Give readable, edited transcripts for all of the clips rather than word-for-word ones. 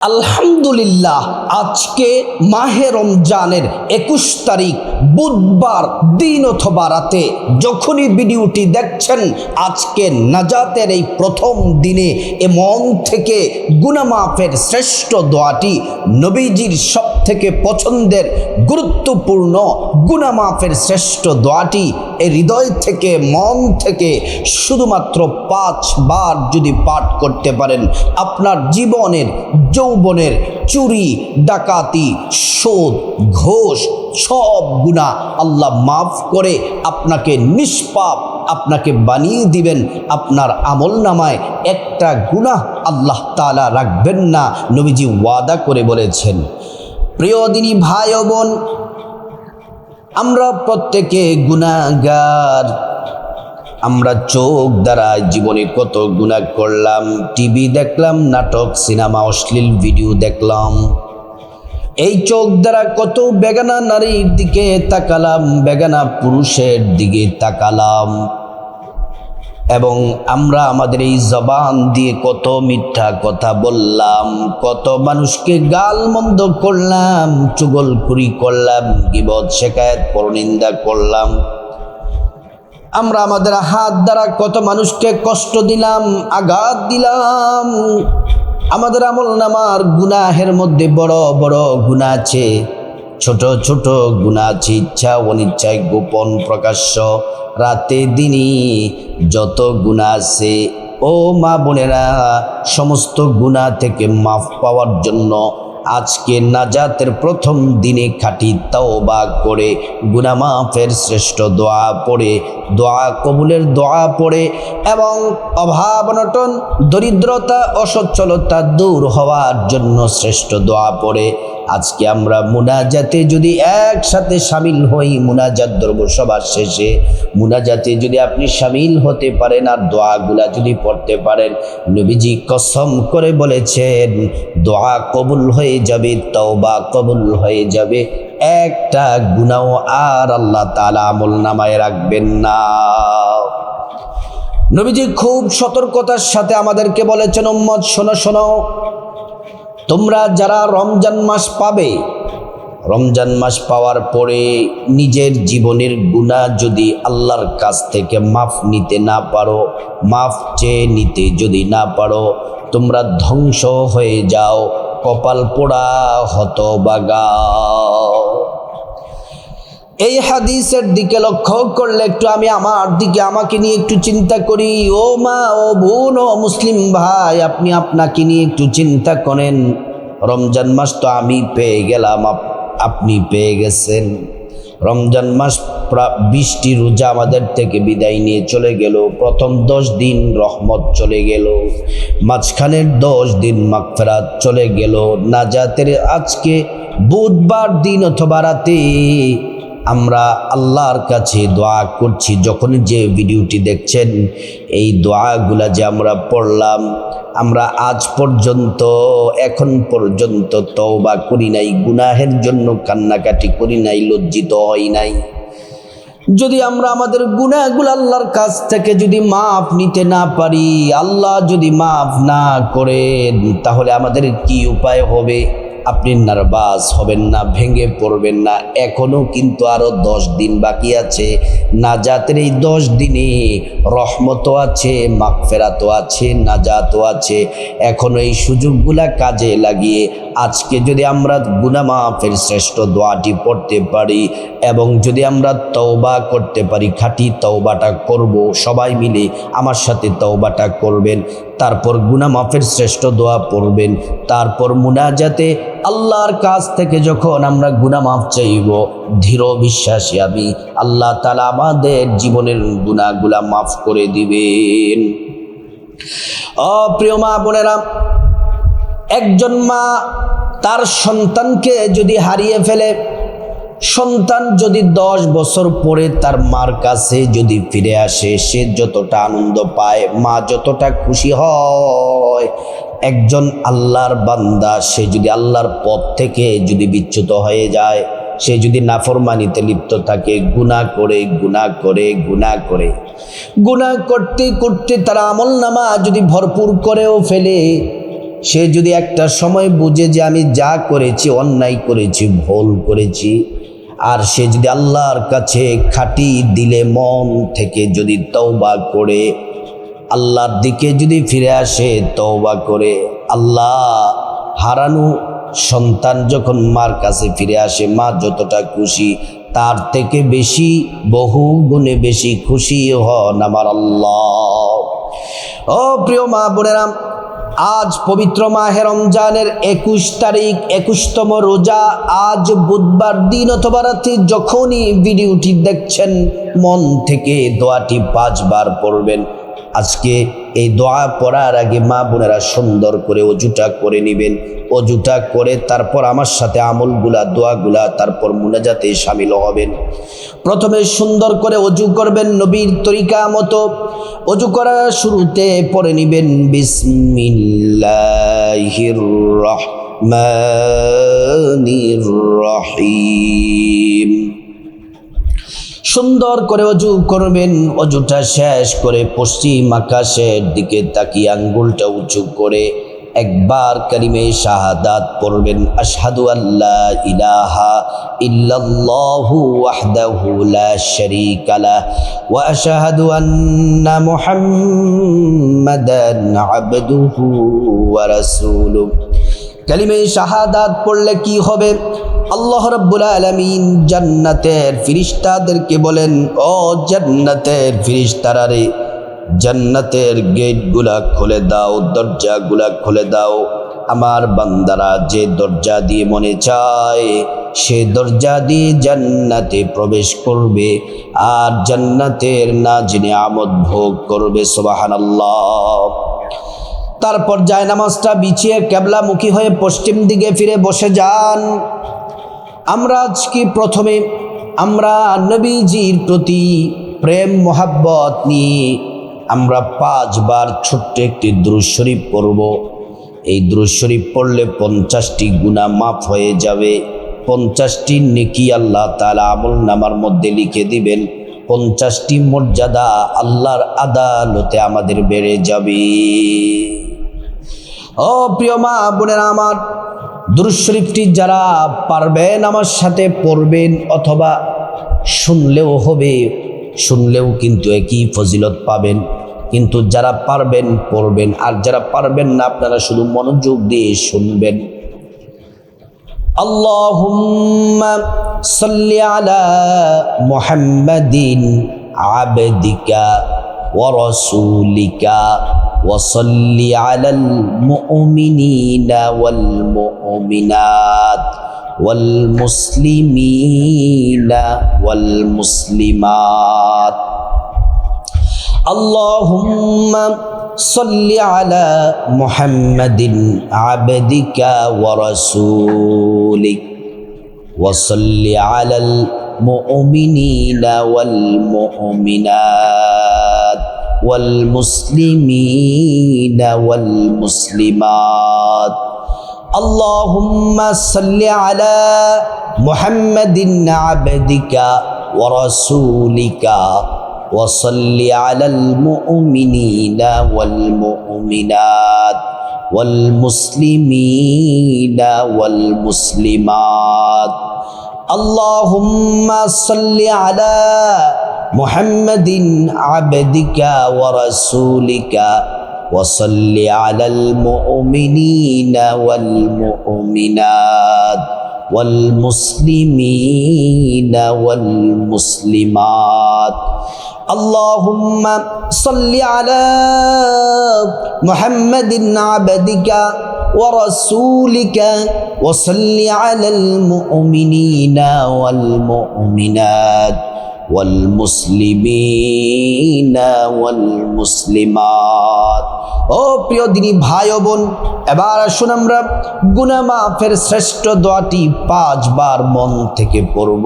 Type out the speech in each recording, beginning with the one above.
আলহামদুলিল্লাহ, আজকে মাহে রমজানের 21 তারিখ বুধবার দিন অথবা রাতে যখনই ভিডিওটি দেখছেন, আজকে নাজাতের এই প্রথম দিনে মন থেকে গুনাহ মাফের শ্রেষ্ঠ দোয়াটি, নবীজির সব থেকে পছন্দের গুরুত্বপূর্ণ গুনাহ মাফের শ্রেষ্ঠ দোয়াটি এই হৃদয় থেকে মন থেকে শুধুমাত্র 5 বার যদি পাঠ করতে পারেন, আপনার জীবনের যৌবনের চুরি, ডাকাতি, সুদ, ঘুষ সব গুনাহ আল্লাহ মাফ করে আপনাকে নিষ্পাপ আপনাকে বানিয়ে দিবেন। আপনার আমলনামায় একটা গুনাহ আল্লাহ তাআলা রাখবেন না, নবীজি ওয়াদা করে বলেছেন। প্রিয় দিনী ভাই ও বোন, আমরা প্রত্যেকে গুনাহগার। আমরা চোখ দ্বারা জীবনে কত গুনাহ করলাম, টিভি দেখলাম, নাটক, সিনেমা, অশ্লীল ভিডিও দেখলাম। এই চোখ দ্বারা কত বেগানা নারীর দিকে তাকালাম, বেগানা পুরুষের দিকে তাকালাম, এবং আমরা আমাদের এই জবান দিয়ে কত মিথ্যা কথা বললাম, কত মানুষকে গালমন্দ করলাম, চুগলখুরি করলাম, গীবত, শিকায়েত, পরনিন্দা করলাম। আমরা আমাদের হাত দ্বারা কত মানুষকে কষ্ট দিলাম, আঘাত দিলাম। আমাদের আমলনামার গুনাহের মধ্যে বড় বড় গুনাহ আছে, ছোট ছোট গুনাহ আছে, ইচ্ছা অনিচ্ছায়, গোপন প্রকাশ্য, রাতে দিনে যত গুনাহ আছে। ও মা বোনেরা, সমস্ত গুনাহ থেকে মাফ পাওয়ার জন্য আজকে নাজাতের প্রথম দিনে খাঁটি তাওবা করে গুনাহ মাফের শ্রেষ্ঠ দোয়া পড়ে, দোয়া কবুলের দোয়া পড়ে, এবং অভাব অনটন, দরিদ্রতা, অসচ্ছলতা দূর হওয়ার জন্য শ্রেষ্ঠ দোয়া পড়ে আজকে আমরা মুনাজাতে যদি একসাথে শামিল হই, মুনাজাত ধরব সবার শেষে, মুনাজাতে যদি আপনি শামিল হতে পারেন আর দোয়াগুলা যদি পড়তে পারেন, নবীজি কসম করে বলেছেন দোয়া কবুল হয়ে যাবে, তওবা কবুল হয়ে যাবে, একটা গুনাহ আর আল্লাহ তাআলা আমলনামায় রাখবেন না। নবীজি খুব সতর্কতার সাথে আমাদেরকে বলেছেন, উম্মত শোনো শোনো, তোমরা যারা রমজান মাস পাবে, রমজান মাস পাওয়ার পরে নিজের জীবনের গুনাহ যদি আল্লাহর কাছ থেকে মাফ নিতে না পারো, মাফ চেয়ে নিতে যদি না পারো, তোমরা ধ্বংস হয়ে যাও, কপাল পোড়া হতভাগা। এই হাদিসের দিকে লক্ষ্য করলে একটু আমি আমার দিকে, আমাকে নিয়ে একটু চিন্তা করি। ও মা, ও বোন, ও মুসলিম ভাই, আপনি আপনাকে নিয়ে একটু চিন্তা করেন। রমজান মাস তো আমি পেয়ে গেলাম, আপনি পেয়ে গেছেন। রমজান মাস 20টি রোজা আমাদের থেকে বিদায় নিয়ে চলে গেল। প্রথম 10 দিন রহমত চলে গেল, মাঝখানের 10 দিন মাগফিরাত চলে গেল। নাজাতের আজকে বুধবার দিন অথবা রাতে আমরা আল্লাহর কাছে দোয়া করছি। যখন যে ভিডিওটি দেখছেন, এই দোয়াগুলা যে আমরা পড়লাম, আমরা আজ পর্যন্ত, এখন পর্যন্ত তওবা করি নাই, গুনাহের জন্য কান্নাকাটি করি নাই, লজ্জিত হই নাই। যদি আমরা আমাদের গুনাহগুলো আল্লাহর কাছ থেকে যদি মাফ নিতে না পারি, আল্লাহ যদি মাফ না করেন, তাহলে আমাদের কি উপায় হবে? আপনি নার্ভাস হবেন না, ভেঙে পড়বেন না। এখনও কিন্তু আরও 10 দিন বাকি আছে। নাজাতের এই 10 দিনে রহমতও আছে, মাগফিরাতও আছে, নাজাতও আছে। এখনও এই সুযোগগুলা কাজে লাগিয়ে আজকে যদি আমরা গুনাহ মাফের শ্রেষ্ঠ দোয়াটি পড়তে পারি, এবং যদি আমরা তওবা করতে পারি, খাঁটি তওবাটা করব, সবাই মিলে আমার সাথে তওবাটা করবেন, তারপর গুনাহ মাফের শ্রেষ্ঠ দোয়া পড়বেন, তারপর মুনাজাতে আল্লাহর কাছ থেকে যখন আমরা গুনাহ মাফ চাইব, দৃঢ় বিশ্বাসী আমি, আল্লাহ তাআলা আমাদের জীবনের গুনাহগুলা মাফ করে দিবেন। প্রিয় মা বোনেরা, একজন মা তার সন্তানকে যদি হারিয়ে ফেলে, সন্তান যদি 10 বছর পরে তার মার কাছে যদি ফিরে আসে, সে যতটা আনন্দ পায়, মা যতটা খুশি হয়, একজন আল্লাহর বান্দা সে যদি আল্লাহর পথ থেকে যদি বিচ্যুত হয়ে যায়, সে যদি নাফরমানিতে লিপ্ত থাকে, গুনাহ করে গুনাহ করে গুনাহ করে, গুনাহ করতে করতে তার আমলনামা যদি ভরপুর করেও ফেলে, সে যদি একটা সময় বুঝে যে আমি যা করেছি অন্যায় করেছি, ভুল করেছি, আর সে যদি আল্লাহর কাছে খাঁটি দিলে মন থেকে যদি তওবা করে আল্লাহর দিকে যদি ফিরে আসে, তওবা করে, আল্লাহ হারানো সন্তান যখন মার কাছে ফিরে আসে, মা যতটা খুশি তার থেকে বেশি, বহু গুণে বেশি খুশি হন আমার আল্লাহ। ও প্রিয় মা বোনেরা, আজ পবিত্র মাহে রমজানের 21 তারিখ, 21তম রোজা। আজ বুধবার দিন অথবা রাতে যখনই ভিডিওটি দেখছেন, মন থেকে দোয়াটি 5 বার পড়বেন। আজকে এই দোয়া পড়ার আগে মা বোনেরা সুন্দর করে অজুটা করে নেবেন। অজুটা করে তারপর আমার সাথে আমলগুলা, দোয়াগুলা, তারপর মুনাজাতে শামিল হবেন। প্রথমে সুন্দর করে অজু করবেন নবীর তরিকা মতো। অজু করার শুরুতে পড়ে নেবেন বিসমিল্লাহির রহমানির রহিম। সুন্দর করে অজু করবেন। অজুটা শেষ করে পশ্চিম আকাশের দিকে তাকিয়ে আঙ্গুলটা উঁচু করে একবার কালিমে শাহাদাত পড়বেন। আশহাদু আল্লা ইলাহা ইল্লাল্লাহু ওয়াহদাহু লা শারীকা লাহ ওয়া আশহাদু আন্না মুহাম্মাদান আবদুহু ওয়া রাসূলুহু। কালিমে শাহাদাত পড়লে কি হবে? আল্লাহ রাব্বুল আলামিন জান্নাতের ফেরেশতাদেরকে বলেন, ও জান্নাতের ফেরেশতারা রে, জান্নাতের গেটগুলা খুলে দাও, দরজাগুলা খুলে দাও। আমার বান্দারা যে দরজা দিয়ে মনে চায় সে দরজা দিয়ে জান্নাতে প্রবেশ করবে আর জান্নাতের নাজিনে আমদ ভোগ করবে। সুবহানাল্লাহ। তারপর জায়নামাজটা বিছিয়ে কিবলামুখী হয়ে পশ্চিম দিকে ফিরে বসে যান। আমরা আজকে প্রথমে আমরা নবীজির প্রতি প্রেম মোহাব্বত নিয়ে আমরা 5 বার ছোট্ট একটি দুরূদ শরীফ পড়ব। এই দুরূদ শরীফ পড়লে 50টি গুনাহ মাফ হয়ে যাবে। 50টি নেকি আল্লাহ তাআলা আমলনামার মধ্যে লিখে দিবেন। 50টি মর্যাদা আল্লাহর আদালতে আমাদের বেড়ে যাবে। ও প্রিয় মা বোনেরা আমার, দুরূদ শরীফটি যারা পারবেন আমার সাথে পড়বেন, অথবা শুনলেও হবে, শুনলেও কিন্তু একই ফজিলত পাবেন। কিন্তু যারা পারবেন পড়বেন, আর যারা পারবেন না আপনারা শুধু মনোযোগ দিয়ে শুনবেন। আল্লাহুম্মা সাল্লি আলা মুহাম্মাদিন আবদিকা ওয়া রাসূলিকা ওয়া সাল্লি আলাল মুমিনিনা ওয়াল মুমিনাত ওয়াল মুসলিমিনা ওয়াল মুসলিমাত। আল্লাহুম্মা সাল্লি আলা মুহাম্মাদিন আবদিকা ওয়া রাসূলিক ওয়া সাল্লি আলাল মুমিনিনা ওয়াল মুমিনাত ওয়াল মুসলিমিনা ওয়াল মুসলিমাত। আল্লাহুম্মা সাল্লি আলা মুহাম্মাদিন আবদিকা ওয়া রাসূলিকা ওয়া সাল্লি আলাল মুমিনিনা ওয়াল মুমিনাত ওয়াল মুসলিমিনা ওয়াল মুসলিমাত। আল্লাহুম্মা সাল্লি আলা মুহাম্মাদিন আবদিকা ওয়া রাসূলিকা ওয়া সাল্লি আলাল মুমিনিনা ওয়াল মুমিনাত ওয়াল মুসলিমিনা ওয়াল মুসলিমাত। আল্লাহুম্মা সাল্লি আলা মুহাম্মাদিন আবদিকা ওয়া রাসূলিকা ওয়া সাল্লি আলাল মুমিনিনা ওয়াল মুমিনাত ওয়াল মুসলিমিনা ওয়াল মুসলিমাত। ও প্রিয় দিনী ভাই ও বোন, এবার আসুন আমরা গুনাহ মাফের শ্রেষ্ঠ দোয়াটি 5 বার মন থেকে পড়ব।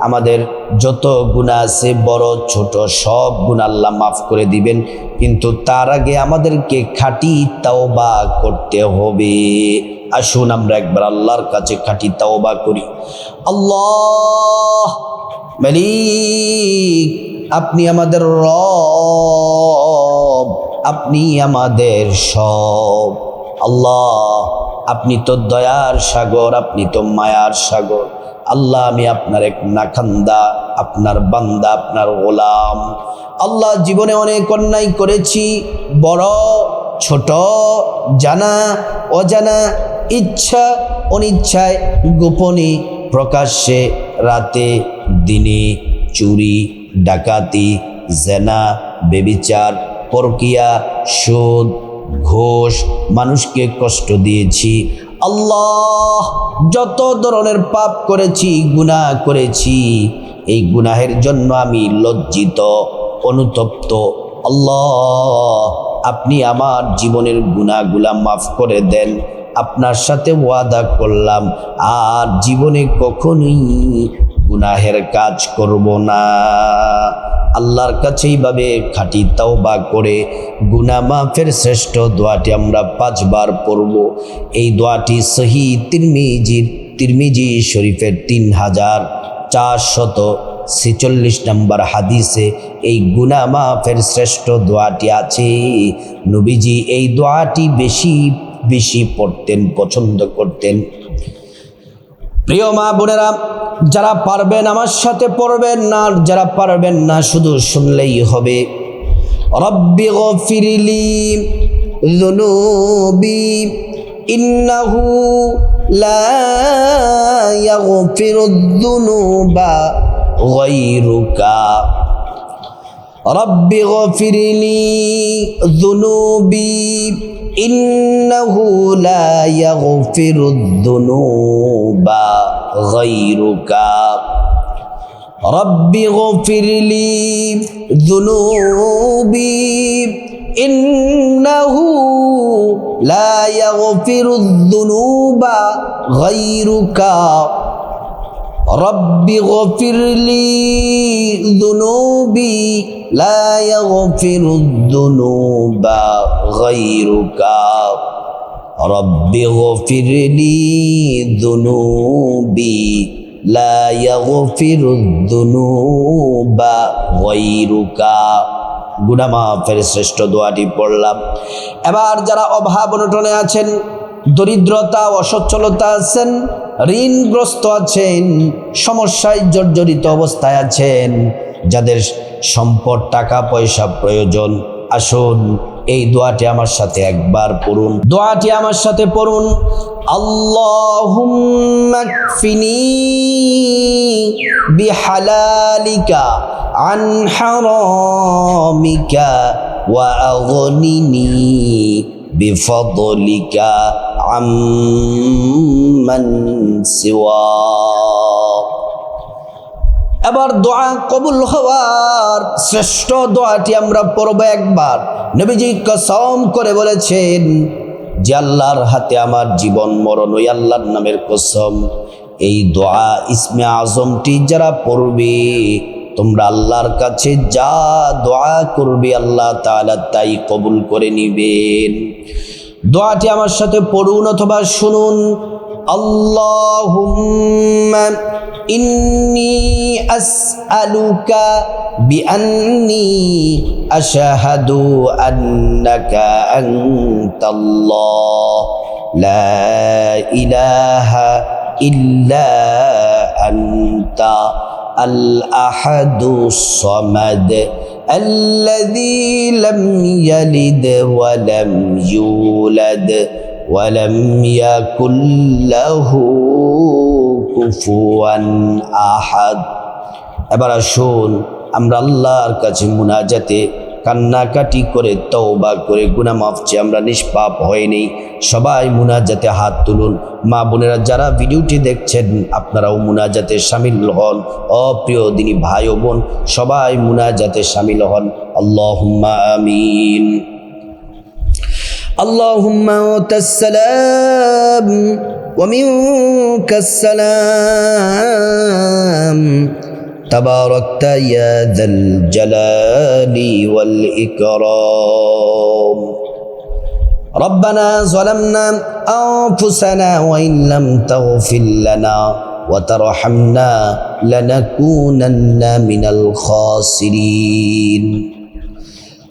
আমাদের যত গুনাহ আছে বড় ছোট সব গুনাহ আল্লাহ মাফ করে দিবেন, কিন্তু তার আগে আমাদেরকে খাঁটি তাওবা করতে হবে। আসুন আমরা একবার আল্লাহর কাছে খাঁটি তাওবা করি। আল্লাহ মালিক, আপনি আমাদের রব, আপনি আমাদের সব। আল্লাহ আপনি তো দয়ার সাগর, আপনি তো মায়ার সাগর। আল্লাহ আমি আপনার এক নাখান্দা, আপনার বান্দা, আপনার গোলাম। আল্লাহ জীবনে অনেক অন্যায় করেছি, বড় ছোট, জানা অজানা, ইচ্ছা অনিচ্ছায়, গোপনে প্রকাশ্যে, রাতে দিনে, চুরি ডাকাতি, জেনা, বেবিচার, পরকিয়া, সুদ, ঘুষ, মানুষকে কষ্ট দিয়েছি। আল্লাহ যত ধরনের পাপ করেছি, গুনাহ করেছি, এই গুনাহের জন্য আমি লজ্জিত, অনুতপ্ত। আল্লাহ আপনি আমার জীবনের গুনাহগুলা মাফ করে দেন। আপনার সাথে ওয়াদা করলাম আর জীবনে কখনোই গুনাহের কাজ করব না। আল্লাহর কাছে এইভাবে খাঁটি তাওবা করে গুনাহ মাফের শ্রেষ্ঠ দোয়াটি আমরা 5 বার পড়ব। এই দোয়াটি সহিহ তিরমিজি শরীফের 3446 নম্বর হাদিসে এই গুনাহ মাফের শ্রেষ্ঠ দোয়াটি আছে। নবীজি এই দোয়াটি বেশি বেশি পড়তেন, পছন্দ করতেন। প্রিয় মা বোনেরা, যারা পারবেন আমার সাথে পড়বেন, না যারা পারবেন না শুধু শুনলেই হবে। রব্বি গফিরলি যুনুবি ইন্নাহু লা ইয়াগফিরুদ যুনুবা গায়রুকা। রব্বি গফিরলি যুনুবি ইন্নাহু লা ইয়াগফিরুদ যুনুবা গায়রুকা। রব্বি গফিরলি যুনুবি ইন্নাহু লা ইয়াগফিরুদ যুনুবা গায়রুকা। রব্বি গফিরলি যুনুবি লা ইয়াগফিরুদ যুনুবা গায়রুকা। রব্বি গফিরলি যুনুবি লা ইয়াগফিরুদ যুনুবা গায়রুকা। গুনাহ মাফের শ্রেষ্ঠ দোয়াটি পড়লাম। এবার যারা অভাব অনটনে আছেন, দরিদ্রতা অসচ্ছলতা আছেন, ঋণগ্রস্ত আছেন, সমস্যায় জর্জরিত অবস্থায় আছেন, যাদের সম্পদ টাকা পয়সা প্রয়োজন, আসুন এই দোয়াটি আমার সাথে একবার পড়ুন। দোয়াটি আমার সাথে পড়ুন। আল্লাহুম্মা কফিনি বিহালালিকা আন হারামিকা ওয়া আগনিনি বিফদলিকা আম্মান সিওয়া। এবার দোয়া কবুল হওয়ার শ্রেষ্ঠ দোয়াটি আমরা পড়ব একবার। নবীজি কসম করে বলেছেন যে আল্লাহর হাতে আমার জীবন মরণ, ওই আল্লাহর নামের কসম, এই দোয়া ইসমে আজমটি যারা পড়বে, তোমরা আল্লাহর কাছে যা দোয়া করবে আল্লাহ তাআলা তাই কবুল করে নিবেন। দোয়াটি আমার সাথে পড়ুন অথবা শুনুন। আল্লাহুম্মা ইন্নী আসআলুকা বিআন্নী আশহাদু আন্নাকা আনতাল্লাহ লা ইলাহা ইল্লা আনতা আল আহাদুস সামাদ الذي لم يلد ولم يولد ولم يكن له كفوا أحد। এবার আসুন আমরা আল্লাহর কাছে মুনাজাতে কান্নাকাটি করে তওবা করে গুনাহ মাফ চেয়ে আমরা নিষ্পাপ হয়নি। সবাই মুনাজাতে হাত তুলুন। মা বোনেরা যারা ভিডিওটি দেখছেন আপনারাও মুনাজাতে শামিল হন। অপ্রিয় দিনী ভাই ও বোন সবাই মুনাজাতে শামিল হন। আল্লাহুম্মা আমিন। আল্লাহুম্মা তাসসালাম ওয়া মিনকাস সালাম تباركت يا ذا الجلال والإكرام. ربنا ظلمنا أنفسنا وإن لم تغفر لنا وترحمنا لنكونن من الخاسرين.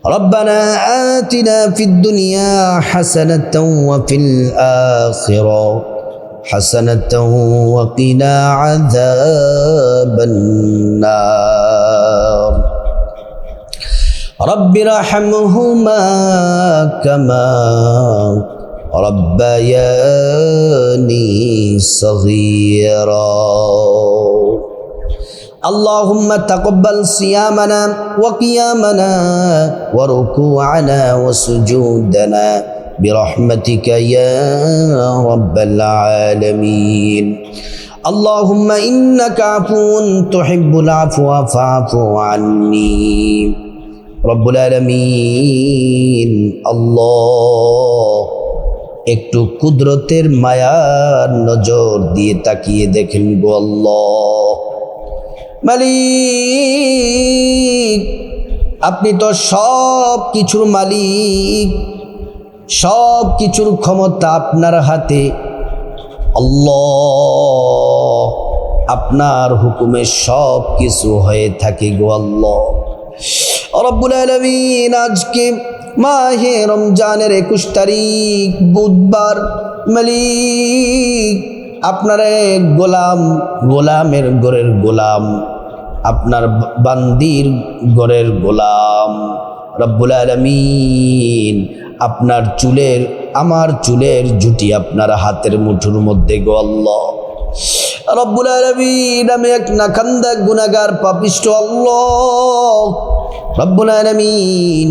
ربنا آتنا في الدنيا حسنة وفي الآخرة حسنة وقنا عذاب النار رب ارحمهما كما ربياني صغيرا اللهم تقبل صيامنا وقيامنا وركوعنا وسجودنا برحمتك يا رب العالمين اللهم إنك عفو تحب العفو فاعف عني رب العالمين الله একটু কুদরতের মায়ার নজর দিয়ে তাকিয়ে দেখেন গো আল্লাহ মালিক আপনি তো সব কিছুর মালিক সব কিছুর ক্ষমতা আপনার হাতে আল্লাহ আপনার হুকুমে সব কিছু হয়ে থাকে গো আল্লাহ রব্বুল আলামিন আজকে মাহে রমজানের 21 তারিখ বুধবার মালিক আপনার এক গোলামের ঘরের গোলাম আপনার বান্দির ঘরের গোলাম রব্বুল আলামিন আপনার আমার চুলের জুটি আপনার হাতের মুঠোর মধ্যে গো আল্লাহ রব্বুল আলামিন আমি এক নাখান্দা গুনাহগার পাপিষ্ঠ আল্লাহ রব্বুল আলামিন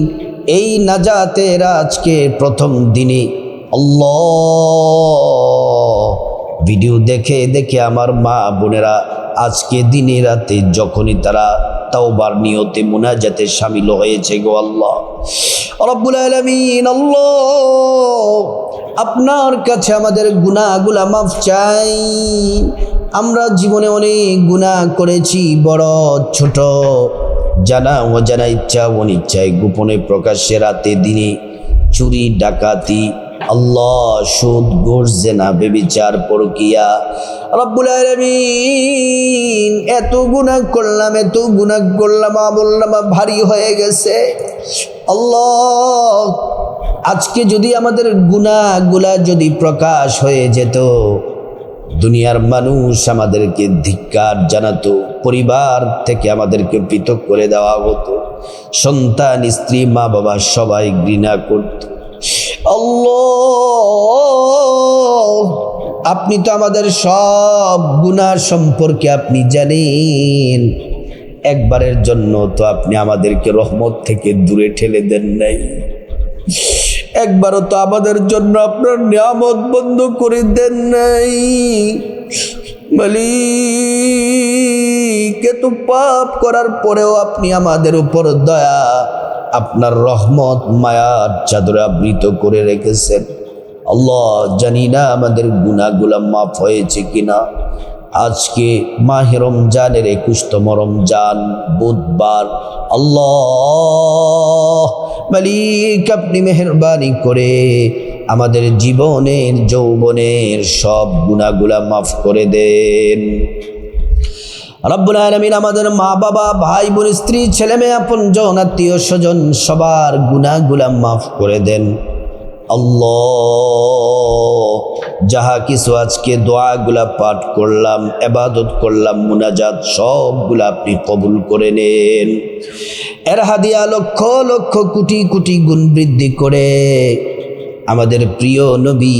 এই নাজাতের আজকে প্রথম দিনে আল্লাহ ভিডিও দেখে দেখে আমার মা বোনেরা আজকে দিনে রাতে যখনই তারা তাওবার নিয়তে মুনাজাতে শামিল হয়েছে গো আল্লাহ রব্বুল আলামিন আল্লাহ আপনার কাছে আমাদের গুনাহগুলো মাফ চাই আমরা জীবনে অনেক গুনাহ করেছি বড় ছোট জানা অজানা ইচ্ছা অনিচ্ছায় গোপনে প্রকাশ্যে রাতে দিনে চুরি ডাকাতি আল্লাহ সুদ ঘুষ জেনা ব্যভিচার পরকিয়া রব্বুল আলামিন এত গুনাহ করলাম বললাম ভারী হয়ে গেছে আল্লাহ আজকে যদি আমাদের গুনাহগুলা যদি প্রকাশ হয়ে যেত দুনিয়ার মানুষ আমাদেরকে ধিক্কার জানাতো পরিবার থেকে আমাদেরকে পৃথক করে দেওয়া হতো সন্তান স্ত্রী মা বাবা সবাই ঘৃণা করত আল্লাহ আপনি তো আমাদের সব গুনাহ সম্পর্কে আপনি জানেন একবারের জন্য তো আপনি আমাদেরকে রহমত থেকে দূরে ঠেলে দেন নাই একবারও তো আমাদের জন্য আপনার নিয়ামত বন্ধ করে দেন নাই মালিক এত পাপ করার পরেও আপনি আমাদের উপর দয়া আপনার রহমত মায়ার চাদরে আবৃত করে রেখেছেন আল্লাহ জানি না আমাদের গুনাহগুলা মাফ হয়েছে কিনা আজকে মাহে রমজানের 21তম রমজান বুধবার আল্লাহ মালিক আপনি মেহেরবানি করে আমাদের জীবনের যৌবনের সব গুনাহগুলা মাফ করে দেন রব্বুল আলামিন আমাদের মা বাবা ভাই বোন স্ত্রী ছেলে মেয়ে আপনজন আত্মীয় স্বজন সবার গুনাহগুলা মাফ করে দেন আল্লাহ যাহা কিছু আজকে দোয়াগুলা পাঠ করলাম ইবাদত করলাম মুনাজাত সবগুলা আপনি কবুল করে নেন এর হাদিয়া লক্ষ লক্ষ কোটি কোটি গুণ বৃদ্ধি করে আমাদের প্রিয় নবী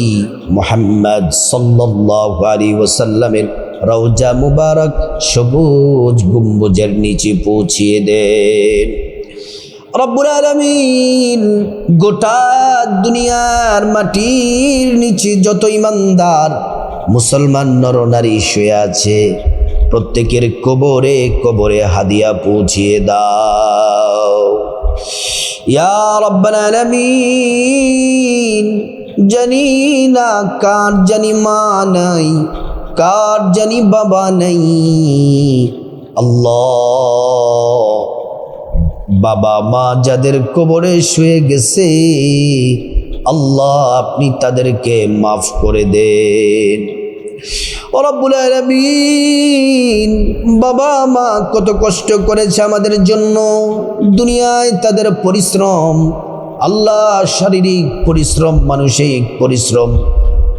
মুহাম্মদ সাল্লাল্লাহু আলাইহি ওয়াসাল্লামের রওজা মুবারক সবুজ গম্বুজের নিচে পৌঁছিয়ে দেন রব্বুল আলামিন গোটা দুনিয়ার মাটির নিচে যত ইমানদার মুসলমান নরনারী শুয়ে আছে প্রত্যেকের কবরে কবরে হাদিয়া পৌঁছিয়ে দাও ইয়া রব্বাল আলামিন জানি না কার জানি মা নাই কার জানি বাবা নাই আল্লাহ বাবা মা যাদের কবরে শুয়ে গেছে আল্লাহ আপনি তাদেরকে মাফ করে দেন ও রব্বুল আলামিন, বাবা মা কত কষ্ট করেছে আমাদের জন্য, দুনিয়ায় তাদের পরিশ্রম, আল্লাহ শারীরিক পরিশ্রম, মানসিক পরিশ্রম,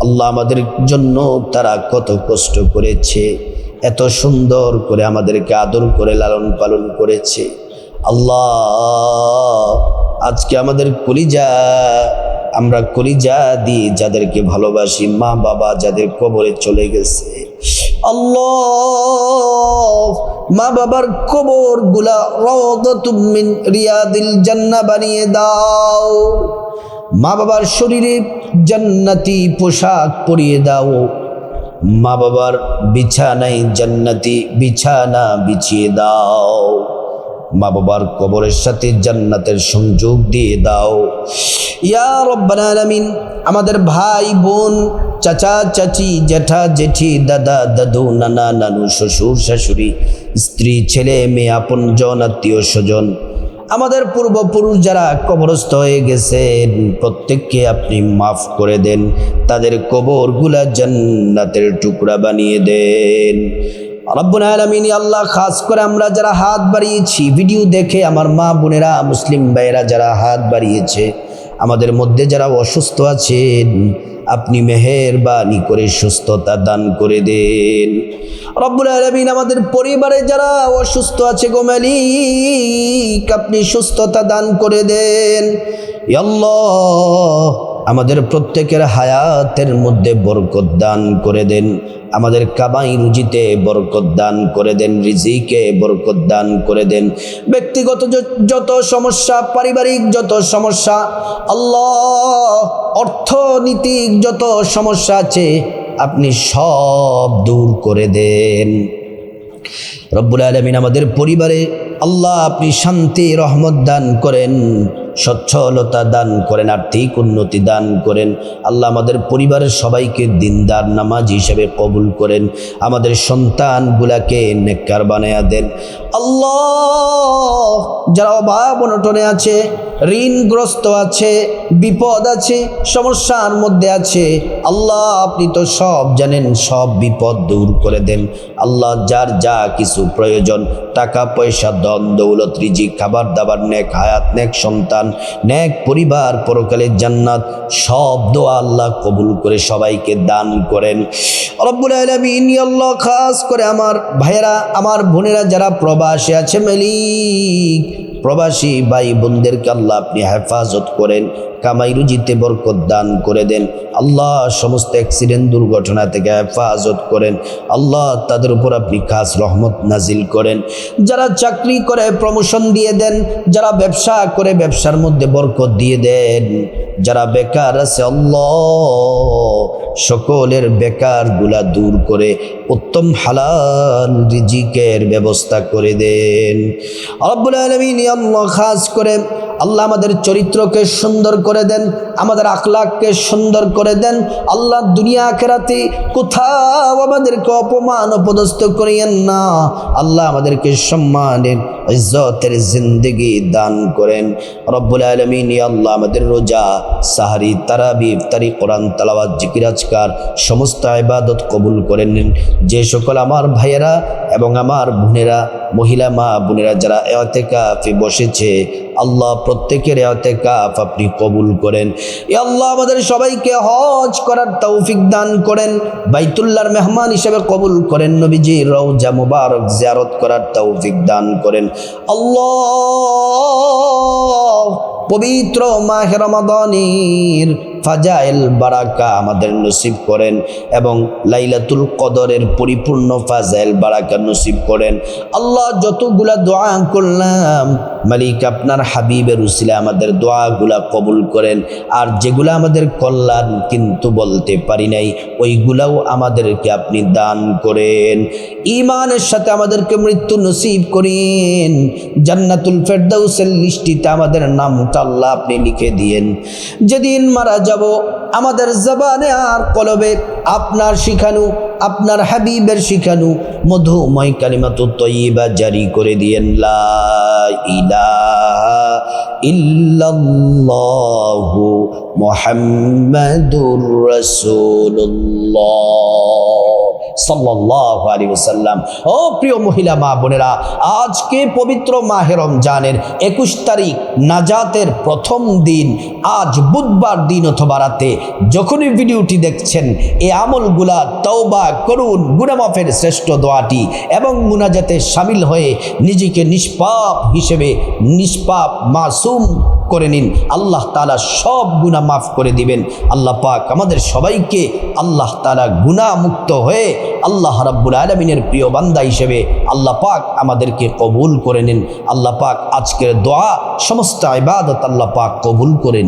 আল্লাহ আমাদের জন্য তারা কত কষ্ট করেছে, এত সুন্দর করে আমাদেরকে আদর করে লালন পালন করেছে। আল্লাহ আজকে আমাদের কলিজা, আমরা কলিজা দিয়ে যাদেরকে ভালোবাসি, মা বাবা যাদের কবরে চলে গেছে, আল্লাহ মা বাবার কবর গুলা রাউদাতুম মিন রিয়াদিল জান্নাহ বানিয়ে দাও, মা বাবার শরীরে জান্নাতি পোশাক পরিয়ে দাও, মা বাবার বিছানায় জান্নাতি বিছানা বিছিয়ে দাও, মা বাবার কবরের সাথে জান্নাতের সংযোগ দিয়ে দাও ইয়া রব্বানা আলামিন। আমাদের ভাই বোন, চাচা চাচি, জ্যাঠা জেঠি, দাদা দাদু, নানা নানু, শ্বশুর শাশুড়ি, স্ত্রী ছেলে মেয়ে, আপনজন আত্মীয় স্বজন, আমাদের পূর্বপুরুষ যারা কবরস্থ হয়ে গেছেন, প্রত্যেককে আপনি মাফ করে দেন, তাদের কবরগুলা জান্নাতের টুকরা বানিয়ে দেন রব্বুল আলামিন। আল্লাহ খাস করে আমরা যারা হাত বাড়িয়েছি ভিডিও দেখে, আমার মা বোনেরা, মুসলিম ভাইয়েরা যারা হাত বাড়িয়েছে, আমাদের মধ্যে যারা অসুস্থ আছেন, আপনি মেহেরবানি করে সুস্থতা দান করে দেন রব্বুল আলামিন। আমাদের পরিবারে যারা অসুস্থ আছে গো মালিক, আপনি সুস্থতা দান করে দেন ইয়া আল্লাহ। আমাদের প্রত্যেকের হায়াতের মধ্যে বরকত দান করে দেন, আমাদের কামাই রুজিতে বরকত দান করে দেন, রিজিকে বরকত দান করে দেন। ব্যক্তিগত যত সমস্যা, পারিবারিক যত সমস্যা, আল্লাহ অর্থনৈতিক যত সমস্যা আছে, আপনি সব দূর করে দেন রব্বুল আলামিন। আমাদের পরিবারে আল্লাহ আপনি শান্তি রহমত দান করেন, সচ্ছলতা দান করেন, আর্থিক উন্নতি দান করেন আল্লাহ। আমাদের পরিবারের সবাইকে দিনদার নামাজি হিসেবে কবুল করেন, আমাদের সন্তানগুলাকে নেককার বানায়া দেন আল্লাহ। যারা অভাব অনটনে আছে, ঋণগ্রস্ত আছে, বিপদ আছে, সমস্যার মধ্যে আছে, আল্লাহ আপনি তো সব জানেন, সব বিপদ দূর করে দেন আল্লাহ। যার যা কিছু প্রয়োজন, টাকা পয়সা, ধন দৌলত, রিজিক, খাবার দাবার, নেক হায়াত, নেক সন্তান, নেক পরিবার, পরকালের জান্নাত, সব দোয়া আল্লাহ কবুল করে সবাইকে দান করেন রব্বুল আলামিন। আল্লাহ খাস করে আমার ভাইয়েরা, আমার বোনেরা যারা প্রবাসে আছে মালিক, প্রবাসী ভাই বোনদেরকে আল্লাহ আপনি হেফাজত করেন, কামাই রুজিতে বরকত দান করে দেন আল্লাহ। সমস্ত অ্যাক্সিডেন্ট দুর্ঘটনা থেকে হেফাজত করেন আল্লাহ, তাদের উপর আপনি খাস রহমত নাজিল করেন। যারা চাকরি করে প্রমোশন দিয়ে দেন, যারা ব্যবসা করে ব্যবসার মধ্যে বরকত দিয়ে দেন, যারা বেকার আছে আল্লাহ সকলের বেকার গুলা দূর করে উত্তম হালাল রিজিকের ব্যবস্থা করে দেন রব্বুল আলামিন। আল্লাহ খাস করে আল্লাহ আমাদের চরিত্রকে সুন্দর করে দেন, আমাদের আখলাককে সুন্দর করে দেন আল্লাহ। দুনিয়া আখিরাতে কোথাও আমাদেরকে অপমান অপদস্থ করিয়েন না আল্লাহ, আমাদেরকে সম্মানের ইজ্জতের জিন্দেগি দান করেন রব্বুল আলামিন। আল্লাহ আমাদের রোজা, সাহারি, তারাবি, ইফতারি, কোরআন তেলাওয়াত, জিকির আজকার সমস্ত ইবাদত কবুল করে নিন। যে সকল আমার ভাইয়েরা এবং আমার বোনেরা, মহিলা মা বোনেরা যারা ইতিকাফে বসেছে আল্লাহ, প্রত্যেকের ইতিকাফ আপনি কবুল করেন ইয়া আল্লাহ। আমাদের সবাইকে হজ করার তৌফিক দান করেন, বাইতুল্লাহর মেহমান হিসেবে কবুল করেন, নবীজির রওজা মুবারক জিয়ারত করার তৌফিক দান করেন আল্লাহ। পবিত্র মাহে রমাদানের ফাজাইল বারাকা আমাদের নসিব করেন এবং লাইলাতুল কদরের পরিপূর্ণ ফাজাইল বারাকা নসিব করেন আল্লাহ। যতগুলা দোয়া করলাম মালিক আপনার হাবিবের উসিলা আমাদের দোয়াগুলা কবুল করেন, আর যেগুলা আমাদের কল্যাণ কিন্তু বলতে পারি নাই ওইগুলাও আমাদেরকে আপনি দান করেন। ঈমানের সাথে আমাদেরকে মৃত্যু নসিব করেন, জান্নাতুল ফেরদাউসের লিস্টিতে আমাদের নামটা আল্লাহ আপনি লিখে দিয়েন। যেদিন মারা যাব আমাদের জবানে আর কলবে আপনার শিখানো, আপনার হাবিবের শিখানো মধুময় কালিমাতুত তয়্যিবা জারি করে দিয়েন, লা ইলাহা ইল্লাল্লাহু মুহাম্মাদুর রাসূলুল্লাহ। সাল্লাল্লাহু আলাইহি ওয়াসাল্লাম। ও প্রিয় মহিলা মা বোনেরা, আজকে পবিত্র মাহে রমজানের 21 তারিখ, নাজাতের প্রথম দিন। আজ বুধবার দিন অথবা রাতে যখনই ভিডিওটি দেখছেন, এই আমলগুলা তওবা করুন, গুনাহ মাফের শ্রেষ্ঠ দোয়াটি, এবং মুনাজাতে শামিল হয়ে নিজেকে নিষ্পাপ হিসেবে নিষ্পাপ মাসুম করে নিন। আল্লাহ তাআলা সব গুনাহ মাফ করে দিবেন। আল্লাহ পাক আমাদের সবাইকে আল্লাহ তাআলা গুনাহ মুক্ত হয়ে আল্লাহ রাব্বুল আলামিনের প্রিয় বান্দা হিসেবে আল্লাহ পাক আমাদেরকে কবুল করে নিন। আল্লাহ পাক আজকের দোয়া, সমস্ত ইবাদত আল্লাহ পাক কবুল করে নিন।